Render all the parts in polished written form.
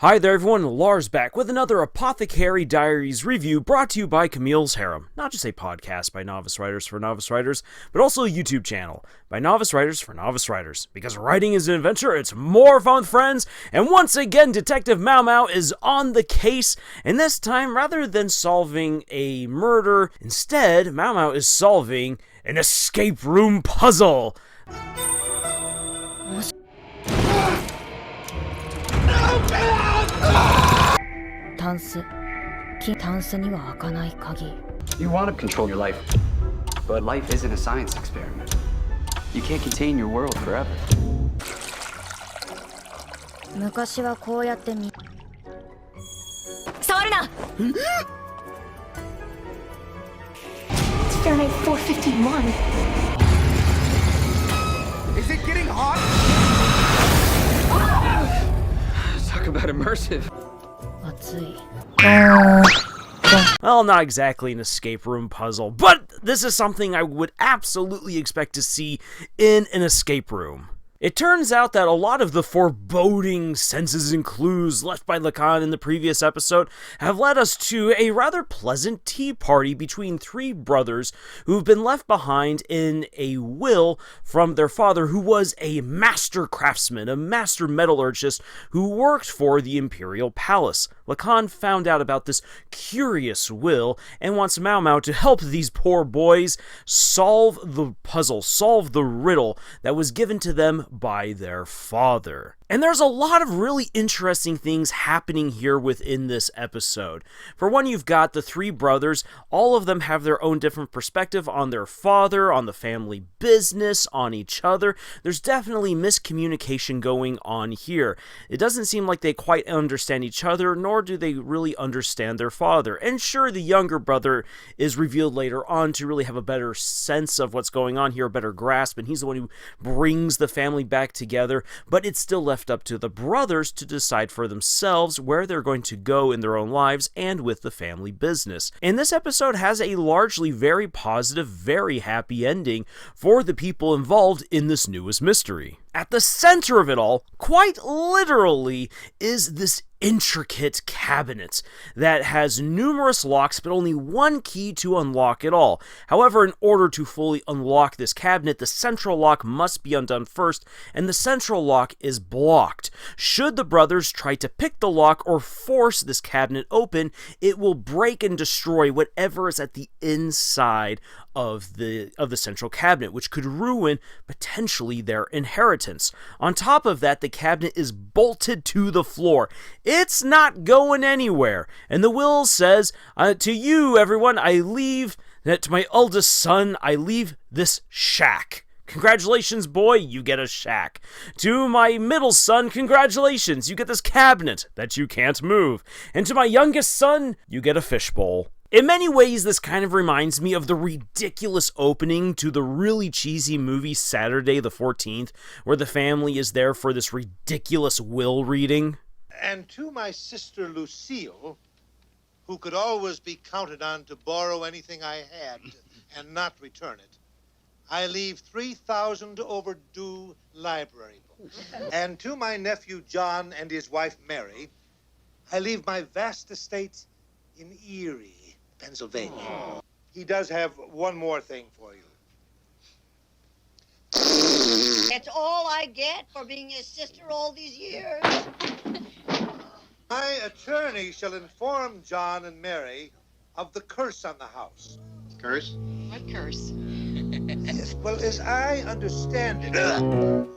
Hi there everyone, Lars back with another Apothecary Diaries review brought to you by Camille's Harem. Not just a podcast by novice writers for novice writers, but also a YouTube channel by novice writers for novice writers. Because writing is an adventure, it's more fun with friends, and once again Detective Maomao is on the case, and this time rather than solving a murder, instead Maomao is solving an escape room puzzle. タンスには開かない鍵 You want to control your life, but life isn't a science experiment. You can't contain your world forever. 昔はこうやって触るな It's Fahrenheit 451. Is it getting hot? Talk about immersive. 熱い Well, not exactly an escape room puzzle, but this is something I would absolutely expect to see in an escape room. It turns out that a lot of the foreboding senses and clues left by Lacan in the previous episode have led us to a rather pleasant tea party between three brothers who've been left behind in a will from their father, who was a master craftsman, a master metallurgist who worked for the Imperial Palace. Lacan found out about this curious will and wants Maomao to help these poor boys solve the puzzle, solve the riddle that was given to them by their father. And there's a lot of really interesting things happening here within this episode. For one, you've got the three brothers. All of them have their own different perspective on their father, on the family business, on each other. There's definitely miscommunication going on here. It doesn't seem like they quite understand each other, nor do they really understand their father. And sure, the younger brother is revealed later on to really have a better sense of what's going on here, a better grasp, and he's the one who brings the family back together, but it's still left up to the brothers to decide for themselves where they're going to go in their own lives and with the family business. And this episode has a largely very positive, very happy ending for the people involved in this newest mystery. At the center of it all, quite literally, is this intricate cabinet that has numerous locks but only one key to unlock it all. However, in order to fully unlock this cabinet, the central lock must be undone first, and the central lock is blocked. Should the brothers try to pick the lock or force this cabinet open, it will break and destroy whatever is at the inside of the central cabinet, which could ruin potentially their inheritance. On top of that, the cabinet is bolted to the floor. It's not going anywhere. And the will says, to you, everyone, to my eldest son, I leave this shack. Congratulations, boy, you get a shack. To my middle son, congratulations, you get this cabinet that you can't move. And to my youngest son, you get a fishbowl. In many ways, this kind of reminds me of the ridiculous opening to the really cheesy movie Saturday the 14th, where the family is there for this ridiculous will reading. And to my sister Lucille, who could always be counted on to borrow anything I had and not return it, I leave 3,000 overdue library books. And to my nephew John and his wife Mary, I leave my vast estate in Erie, Pennsylvania. Aww. He does have one more thing for you. That's all I get for being your sister all these years. My attorney shall inform John and Mary of the curse on the house. Curse? What curse? Yes, well, as I understand it...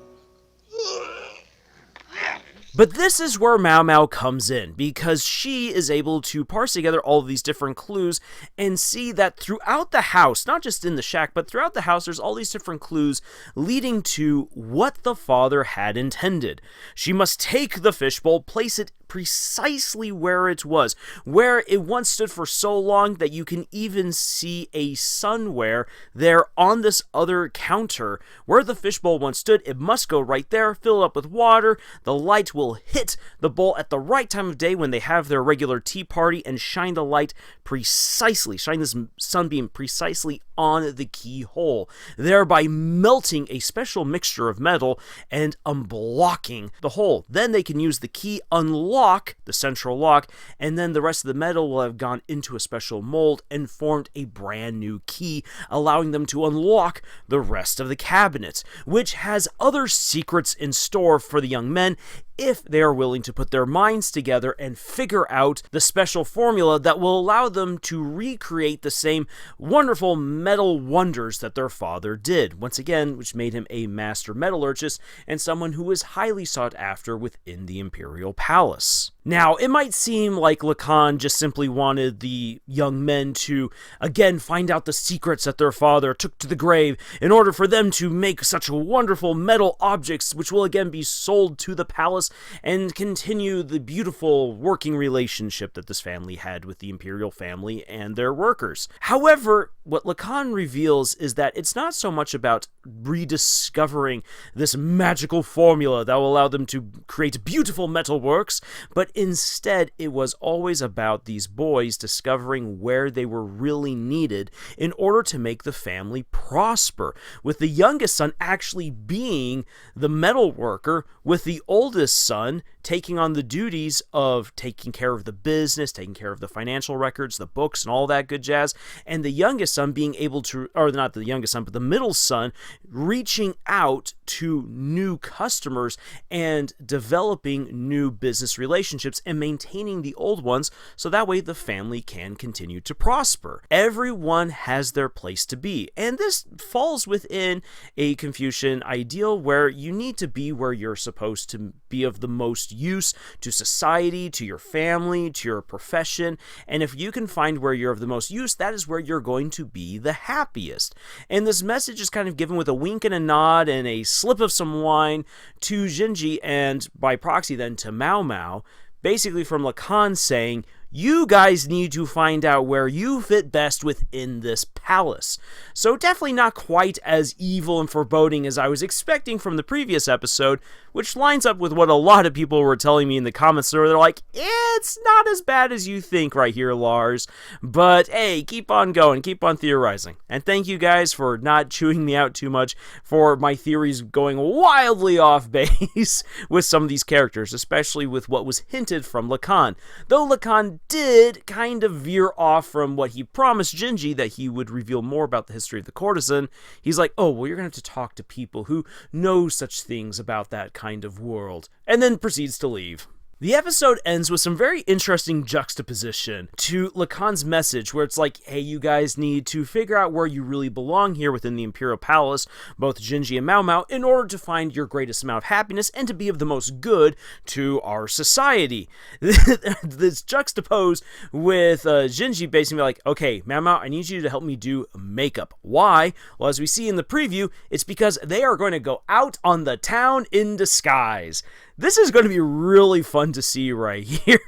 But this is where Maomao comes in, because she is able to parse together all of these different clues and see that throughout the house, not just in the shack, but throughout the house, there's all these different clues leading to what the father had intended. She must take the fishbowl, place it precisely where it was, where it once stood for so long that you can even see a sunware there on this other counter. Where the fishbowl once stood, it must go right there, fill it up with water, the light will hit the bowl at the right time of day when they have their regular tea party and shine the light precisely, shine this sunbeam precisely on the keyhole, thereby melting a special mixture of metal and unblocking the hole. Then they can use the key, unlock lock, the central lock, and then the rest of the metal will have gone into a special mold and formed a brand new key, allowing them to unlock the rest of the cabinet, which has other secrets in store for the young men if they are willing to put their minds together and figure out the special formula that will allow them to recreate the same wonderful metal wonders that their father did, once again, which made him a master metallurgist and someone who was highly sought after within the Imperial Palace. Now, it might seem like Lacan just simply wanted the young men to, again, find out the secrets that their father took to the grave in order for them to make such wonderful metal objects, which will again be sold to the palace and continue the beautiful working relationship that this family had with the imperial family and their workers. However, what Lacan reveals is that it's not so much about rediscovering this magical formula that will allow them to create beautiful metal works, but instead it was always about these boys discovering where they were really needed in order to make the family prosper, with the youngest son actually being the metal worker, with the oldest son taking on the duties of taking care of the business, taking care of the financial records, the books, and all that good jazz, and the youngest son being able to, or not the youngest son, but the middle son, reaching out to new customers and developing new business relationships and maintaining the old ones so that way the family can continue to prosper. Everyone has their place to be, and this falls within a Confucian ideal where you need to be where you're supposed to be of the most use to society, to your family, to your profession, and if you can find where you're of the most use, that is where you're going to be the happiest. And this message is kind of given with a wink and a nod and a slip of some wine to Jinshi, and by proxy then to Maomao, basically from Lacan saying, you guys need to find out where you fit best within this palace. So definitely not quite as evil and foreboding as I was expecting from the previous episode, which lines up with what a lot of people were telling me in the comments where they're like, it's not as bad as you think right here, Lars. But hey, keep on going, keep on theorizing. And thank you guys for not chewing me out too much for my theories going wildly off base with some of these characters, especially with what was hinted from Lacan. Though Lacan did kind of veer off from what he promised Jinshi, that he would reveal more about the history of the courtesan. He's like, oh, well, you're going to have to talk to people who know such things about that kind of world, and then proceeds to leave. The episode ends with some very interesting juxtaposition to Lacan's message, where it's like, hey, you guys need to figure out where you really belong here within the Imperial Palace, both Jinshi and Maomao, in order to find your greatest amount of happiness and to be of the most good to our society. This juxtaposed with Jinshi basically like, okay, Maomao, I need you to help me do makeup. Why? Well, as we see in the preview, it's because they are going to go out on the town in disguise. This is going to be really fun to see right here.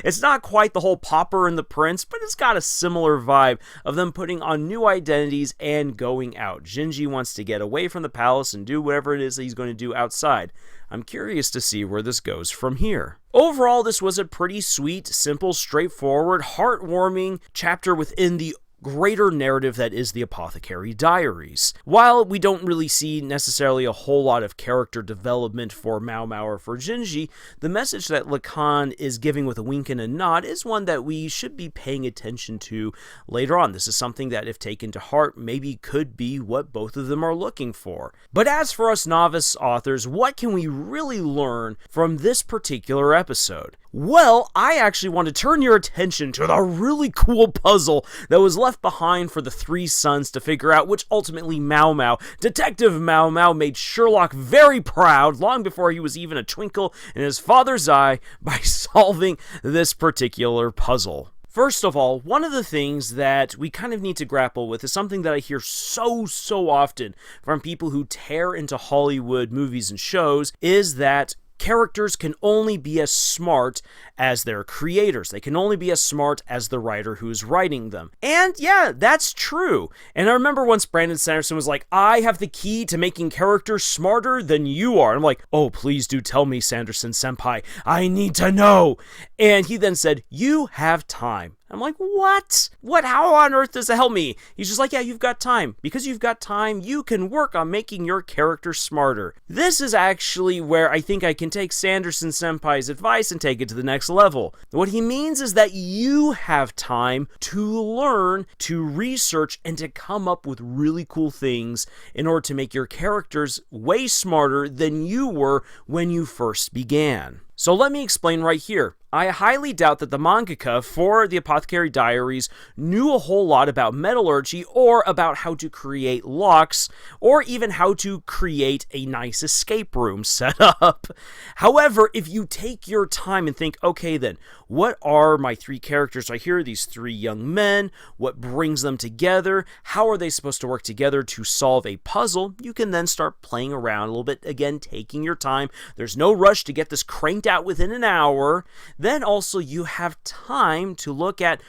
It's not quite the whole Pauper and the Prince, but it's got a similar vibe of them putting on new identities and going out. Jinshi wants to get away from the palace and do whatever it is that he's going to do outside. I'm curious to see where this goes from here. Overall, this was a pretty sweet, simple, straightforward, heartwarming chapter within the greater narrative that is the Apothecary Diaries. While we don't really see necessarily a whole lot of character development for Maomao or for Jinshi, the message that Lacan is giving with a wink and a nod is one that we should be paying attention to later on. This is something that, if taken to heart, maybe could be what both of them are looking for. But as for us novice authors, what can we really learn from this particular episode? Well, I actually want to turn your attention to the really cool puzzle that was left behind for the three sons to figure out, which ultimately Maomao, Detective Maomao, made Sherlock very proud long before he was even a twinkle in his father's eye by solving this particular puzzle. First of all, one of the things that we kind of need to grapple with is something that I hear so often from people who tear into Hollywood movies and shows, is that characters can only be as smart as their creators. They can only be as smart as the writer who's writing them. And yeah, that's true. And I remember once Brandon Sanderson was like, I have the key to making characters smarter than you are. And I'm like, oh, please do tell me, Sanderson senpai. I need to know. And he then said, you have time. I'm like, what? What? How on earth does that help me? He's just like, yeah, you've got time. Because you've got time, you can work on making your character smarter. This is actually where I think I can take Sanderson Senpai's advice and take it to the next level. What he means is that you have time to learn, to research, and to come up with really cool things in order to make your characters way smarter than you were when you first began. So let me explain right here. I highly doubt that the mangaka for the Apothecary Diaries knew a whole lot about metallurgy or about how to create locks or even how to create a nice escape room setup. However, if you take your time and think, okay then, what are my three characters right here, these three young men, what brings them together, how are they supposed to work together to solve a puzzle, you can then start playing around a little bit, again, taking your time. There's no rush to get this cranked out within an hour. Then also you have time to look at,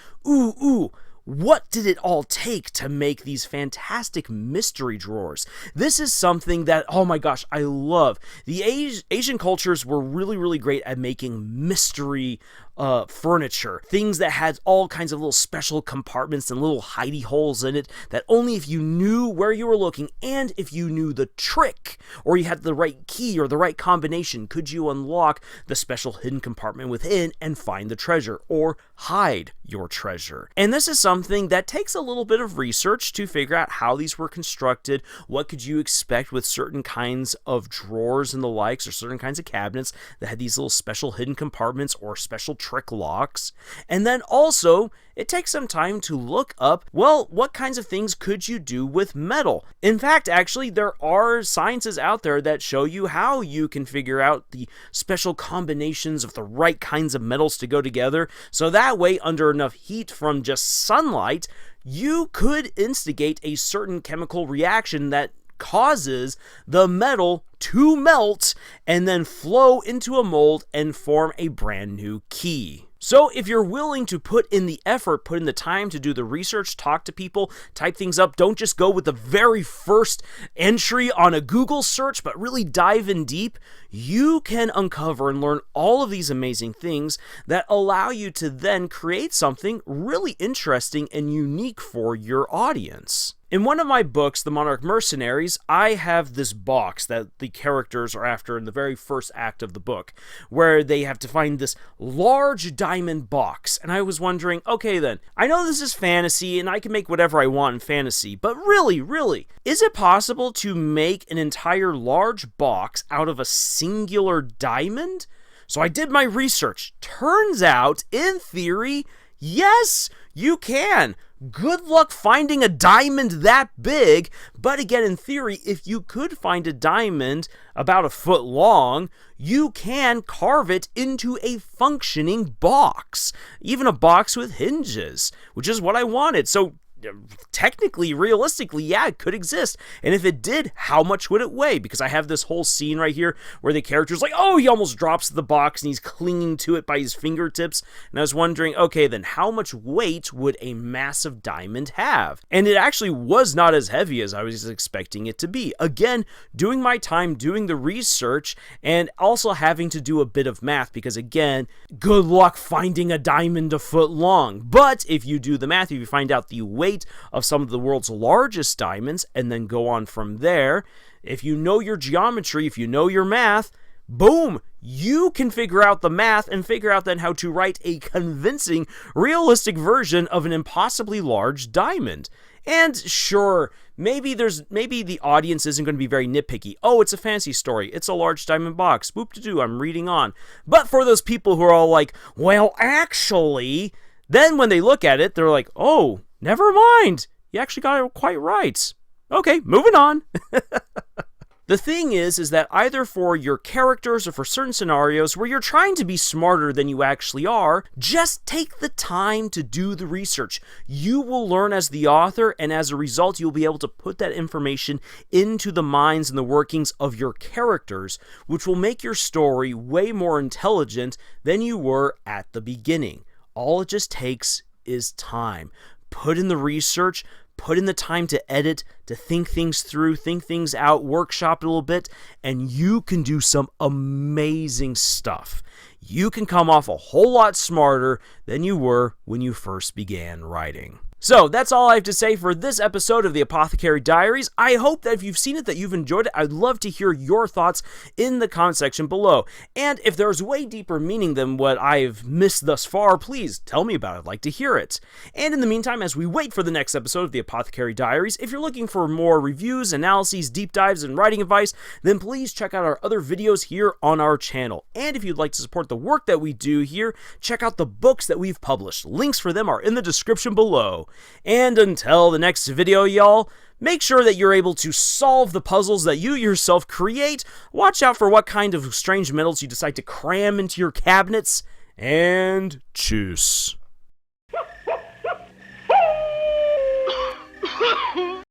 what did it all take to make these fantastic mystery drawers? This is something that, oh my gosh, I love. The Asian cultures were really, really great at making mystery furniture. Things that had all kinds of little special compartments and little hidey holes in it that only if you knew where you were looking and if you knew the trick or you had the right key or the right combination could you unlock the special hidden compartment within and find the treasure or hide your treasure. And this is something that takes a little bit of research to figure out how these were constructed, what could you expect with certain kinds of drawers and the likes or certain kinds of cabinets that had these little special hidden compartments or special trick locks. And then also, it takes some time to look up, well, what kinds of things could you do with metal? In fact, actually, there are sciences out there that show you how you can figure out the special combinations of the right kinds of metals to go together, so that way, under enough heat from just sunlight, you could instigate a certain chemical reaction that causes the metal to melt and then flow into a mold and form a brand new key. So if you're willing to put in the effort, put in the time to do the research, talk to people, type things up, don't just go with the very first entry on a Google search, but really dive in deep, you can uncover and learn all of these amazing things that allow you to then create something really interesting and unique for your audience. In one of my books, The Monarch Mercenaries, I have this box that the characters are after in the very first act of the book, where they have to find this large diamond box. And I was wondering, okay then, I know this is fantasy and I can make whatever I want in fantasy, but really, is it possible to make an entire large box out of a singular diamond? So I did my research. Turns out, in theory, yes, you can. Good luck finding a diamond that big, but again, in theory, if you could find a diamond about a foot long, you can carve it into a functioning box, even a box with hinges, which is what I wanted. So technically, realistically, yeah, it could exist. And if it did, how much would it weigh? Because I have this whole scene right here where the character's like, oh, he almost drops the box and he's clinging to it by his fingertips. And I was wondering, okay, then how much weight would a massive diamond have? And it actually was not as heavy as I was expecting it to be. Again, doing my time, doing the research, and also having to do a bit of math because, again, good luck finding a diamond a foot long. But if you do the math, if you find out the weight of some of the world's largest diamonds and then go on from there, if you know your geometry, if you know your math, boom, you can figure out the math and figure out then how to write a convincing, realistic version of an impossibly large diamond. And sure, maybe the audience isn't going to be very nitpicky. Oh, it's a fancy story. It's a large diamond box. Boop-de-doo, I'm reading on. But for those people who are all like, well, actually, then when they look at it, they're like, oh, never mind. You actually got it quite right. Okay, moving on. The thing is that either for your characters or for certain scenarios where you're trying to be smarter than you actually are, just take the time to do the research. You will learn as the author, and as a result, you'll be able to put that information into the minds and the workings of your characters, which will make your story way more intelligent than you were at the beginning. All it just takes is time. Put in the research, put in the time to edit, to think things through, think things out, workshop it a little bit, and you can do some amazing stuff. you can come off a whole lot smarter than you were when you first began writing. So, that's all I have to say for this episode of the Apothecary Diaries. I hope that if you've seen it, that you've enjoyed it. I'd love to hear your thoughts in the comment section below. And if there's way deeper meaning than what I've missed thus far, please tell me about it. I'd like to hear it. And in the meantime, as we wait for the next episode of the Apothecary Diaries, if you're looking for more reviews, analyses, deep dives, and writing advice, then please check out our other videos here on our channel. And if you'd like to support the work that we do here, check out the books that we've published. Links for them are in the description below. And until the next video, y'all, make sure that you're able to solve the puzzles that you yourself create. Watch out for what kind of strange metals you decide to cram into your cabinets. And tschüss.